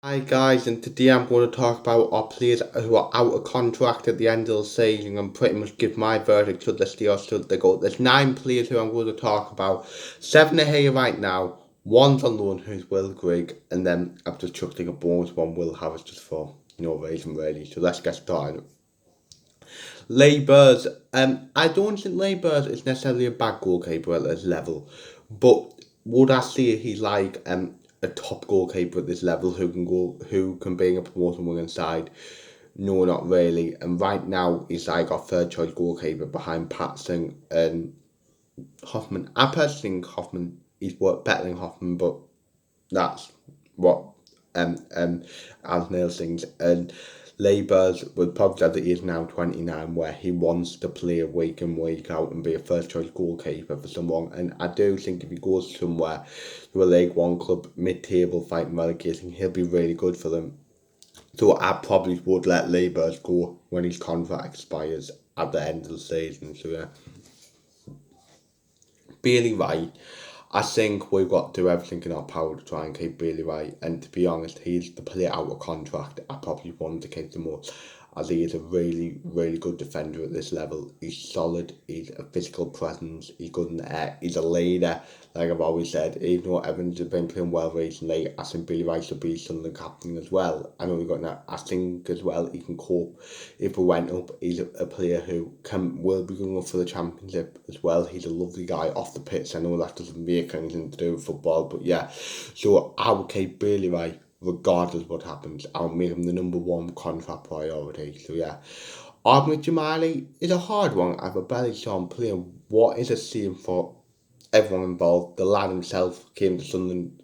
Hi guys, and today I'm going to talk about our players who are out of contract at the end of the season and pretty much give my verdict should they stay or should they go. There's 9 players who I'm going to talk about. 7 are here right now. One's on loan, who's Will Grigg, and then I've just chucked in a bonus one, Will Harris, just for no reason really. So let's get started. Labour's, I don't think Labour's is necessarily a bad goalkeeper at this level, but would I say he's like a top goalkeeper at this level who can bring a promotion wing inside? No, not really. And right now he's like our third choice goalkeeper behind Patson and Hoffman. I personally think Hoffman is worth better than Hoffman, but that's what Al Neil thinks. And Labour's would probably say that he is now 29, where he wants to play week in, week out and be a first choice goalkeeper for someone. And I do think if he goes somewhere to a League One club, mid table fighting relegation, he'll be really good for them. So I probably would let Labour's go when his contract expires at the end of the season. So yeah. Bailey Wright, I think we've got to do everything in our power to try and keep Bailey Wright. And to be honest, he's the player out of contract I probably want to keep the most, as he is a really, really good defender at this level. He's solid, he's a physical presence, he's good in the air, he's a leader, like I've always said. Even though Evans has been playing well recently, I think Bailey Wright should be Sunderland captain as well. I know we've got that. I think as well he can cope if we went up. He's a player who will be going up for the championship as well. He's a lovely guy off the pitch. I know that doesn't make anything to do with football, but yeah. So I would keep Bailey Wright regardless what happens. I'll make him the number one contract priority. So yeah. Ahmed Jamali is a hard one. I have a belly Sean playing. What is a scene for everyone involved? The lad himself came to Sunderland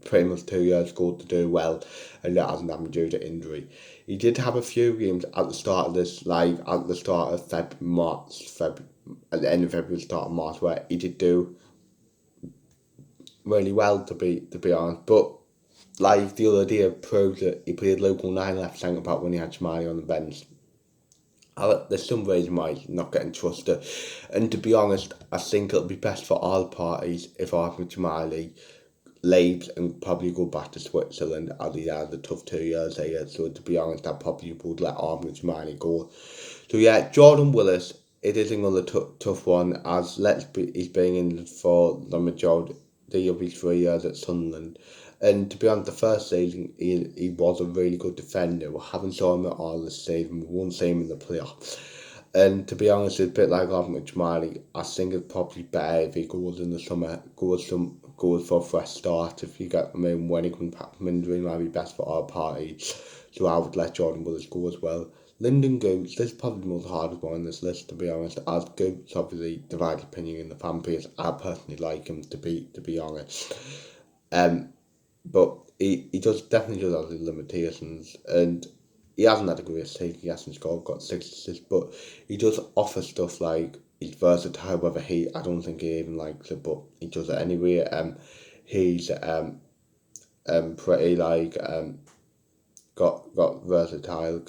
pretty much 2 years ago to do well, and that hasn't happened due to injury. He did have a few games at the start of this, like at the start of at the end of February, start of March, where he did do really well to be honest. But like the other day proved that he played local 9 left centre back when he had Shamali on the bench. There's some reason why he's not getting trusted, and to be honest, I think it'll be best for all parties if Ahmed Jamali leaves and probably go back to Switzerland, as he had the tough 2 years here. So to be honest, I probably would let Ahmed Jamali go. So yeah, Jordan Willis, it is another tough one, as he's been in for the majority of his 3 years at Sunderland. And to be honest, the first season he was a really good defender. We haven't saw him at all this season. We won't see him in the playoffs. And to be honest, it's a bit like Ahmed Jamali. I think it's probably better if he goes in the summer, goes for a fresh start. If you get him in when he comes back from injury, might be best for our parties. So I would let Jordan Willis go as well. Lyndon Gooch, this is probably the most hardest one on this list, to be honest. As Gooch, obviously divided opinion in the fan base. I personally like him, to be honest. But he definitely does have his limitations, and he hasn't had a great season. He hasn't scored, got 6 assists, but he does offer stuff like he's versatile. Whether I don't think he even likes it, but he does it anyway. He's pretty like got versatile.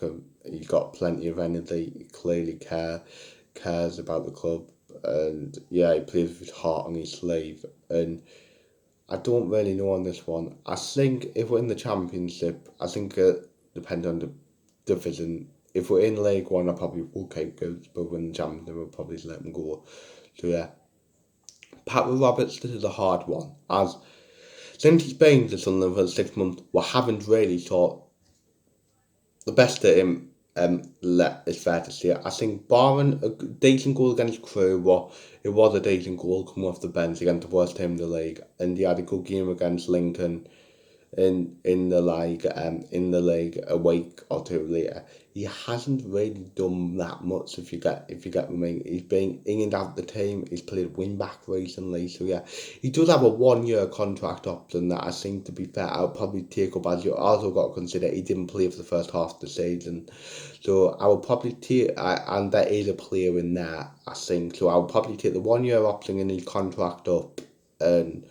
He's got plenty of energy. He clearly cares about the club, and yeah, he plays with his heart on his sleeve. And I don't really know on this one. I think if we're in the championship, I think it depends on the division. If we're in League One, I probably will keep Goods, but when the championship, we'll probably let him go. So yeah, Pat Roberts, this is a hard one, as since he's been to Sunderland for 6 months, we haven't really thought the best of him. It's fair to say. I think barring a decent goal against Crewe, it was a decent goal coming off the bench against the worst team in the league, and he had a good game against Lincoln in the league a week or two later. He hasn't really done that much, if you get what I mean. He's been in and out the team. He's played wing back recently, so yeah, he does have a 1 year contract option that I think, to be fair, I'll probably take up, as you also got to consider he didn't play for the first half of the season. So I will probably and there is a player in there, I think. So I will probably take the 1 year option in his contract up and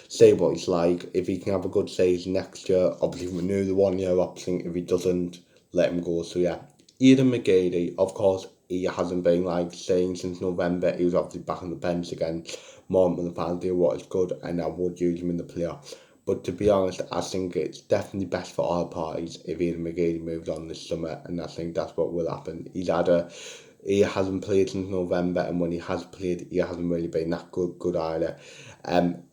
say what he's like. If he can have a good season next year, obviously renew the 1 year option. If he doesn't, let him go. So yeah, Aidan McGeady, of course, he hasn't been like saying since November. He was obviously back on the bench again. More than the penalty, what is good, and I would use him in the playoff. But to be honest, I think it's definitely best for all parties if Ian McGeady moves on this summer, and I think that's what will happen. He hasn't played since November, and when he has played, he hasn't really been that good either.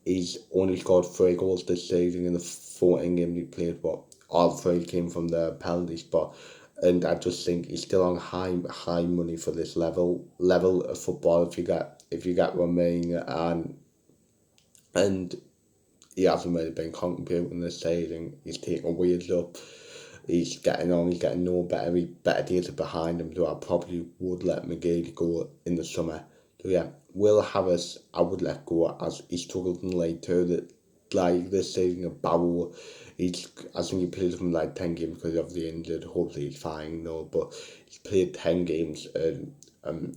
He's only scored 3 goals this season in the 14 games he played, but all 3 came from the penalty spot. And I just think he's still on high money for this level of football. If you get what I mean, and he hasn't really been contributing this season. He's taking wheels up. He's getting on. He's getting no better. Better days are behind him. So I probably would let McGeady go in the summer. So yeah, Will Harris, I would let go as he struggled in League Two. That like this season of Barrow, I think he played from like 10 games because of the injured. Hopefully he's fine though. But he's played 10 games and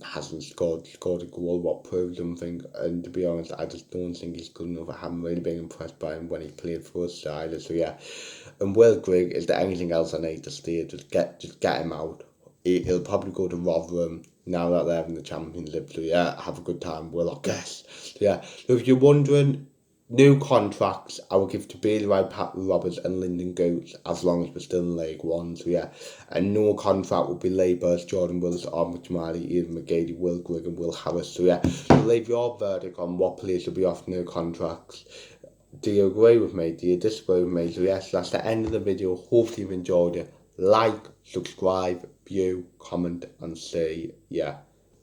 hasn't scored a goal. What proves something? And to be honest, I just don't think he's good enough. I haven't really been impressed by him when he played for us either. So yeah, and Will Grigg, is there anything else I need to say? Just get him out. He'll probably go to Rotherham now that they're in the Championship. So yeah, have a good time, Will, I guess. So yeah, so if you're wondering, new contracts I will give to Bailey Wright, Pat Roberts and Lyndon Goetz as long as we're still in League One. So yeah, and no contract will be Labour's Jordan Willis, Armand Jamali, Ian McGeady, Will Grigg and Will Harris. So yeah, so leave your verdict on what players will be off new contracts. Do you agree with me? Do you disagree with me? So yes, that's the end of the video. Hopefully you've enjoyed it. Like, subscribe, view, comment and say yeah.